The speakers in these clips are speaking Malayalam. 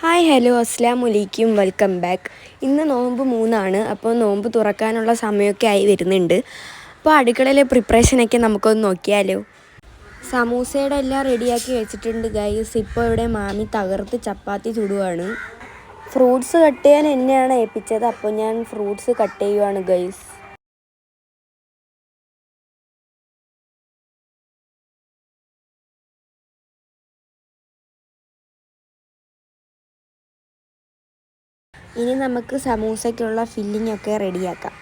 ഹായ് ഹലോ അസ്സലാമലൈക്കും വെൽക്കം ബാക്ക്. ഇന്ന് നോമ്പ് 3 അപ്പോൾ നോമ്പ് തുറക്കാനുള്ള സമയമൊക്കെ ആയി വരുന്നുണ്ട്. അപ്പോൾ അടുക്കളയിലെ പ്രിപ്പറേഷനൊക്കെ നമുക്കൊന്ന് നോക്കിയാലോ. സമൂസയുടെ എല്ലാം റെഡിയാക്കി വെച്ചിട്ടുണ്ട് ഗൈസ്. ഇപ്പോൾ ഇവിടെ മാമി തകർത്ത് ചപ്പാത്തി ചുടുവാണ്. ഫ്രൂട്ട്സ് കട്ട് ചെയ്യാൻ എന്നെയാണ് ഏൽപ്പിച്ചത്. അപ്പോൾ ഞാൻ ഫ്രൂട്ട്സ് കട്ട് ചെയ്യുവാണ് ഗൈസ്. ഇനി നമുക്ക് സമൂസയ്ക്കുള്ള ഫില്ലിംഗ് ഒക്കെ റെഡിയാക്കാം.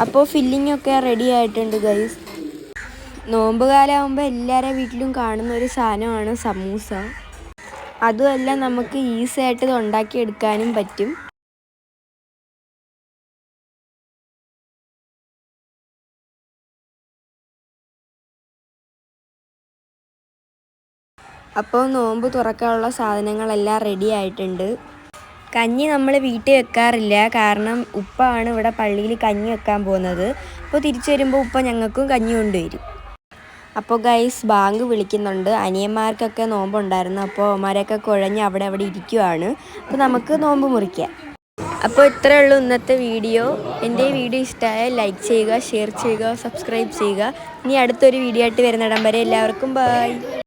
അപ്പോൾ ഫില്ലിംഗ് ഒക്കെ റെഡി ആയിട്ടുണ്ട് ഗൈസ്. നോമ്പ് കാലമാകുമ്പോൾ എല്ലാവരുടെ വീട്ടിലും കാണുന്ന ഒരു സാധനമാണ് സമൂസ. അതുമല്ല നമുക്ക് ഈസി ആയിട്ട് ഇത് ഉണ്ടാക്കിയെടുക്കാനും പറ്റും. അപ്പോൾ നോമ്പ് തുറക്കാനുള്ള സാധനങ്ങളെല്ലാം റെഡി ആയിട്ടുണ്ട്. കഞ്ഞി നമ്മൾ വീട്ടിൽ വെക്കാറില്ല, കാരണം ഉപ്പയാണ് ഇവിടെ പള്ളിയിൽ കഞ്ഞി വെക്കാൻ പോകുന്നത്. അപ്പോൾ തിരിച്ചു വരുമ്പോൾ ഉപ്പ ഞങ്ങൾക്കും കഞ്ഞി കൊണ്ടുവരും. അപ്പോൾ ഗൈസ് ബാങ്ക് വിളിക്കുന്നുണ്ട്. അനിയന്മാർക്കൊക്കെ നോമ്പുണ്ടായിരുന്നു. അപ്പോൾ അവന്മാരൊക്കെ കുഴഞ്ഞ് അവിടെ ഇരിക്കുവാണ്. അപ്പോൾ നമുക്ക് നോമ്പ് മുറിക്കാം. അപ്പോൾ ഇത്രയേ ഉള്ളൂ ഇന്നത്തെ വീഡിയോ. എൻ്റെ ഈ വീഡിയോ ഇഷ്ടമായാൽ ലൈക്ക് ചെയ്യുക, ഷെയർ ചെയ്യുക, സബ്സ്ക്രൈബ് ചെയ്യുക. ഇനി അടുത്തൊരു വീഡിയോ ആയിട്ട് വരുന്നിടം വരെ എല്ലാവർക്കും ബൈ.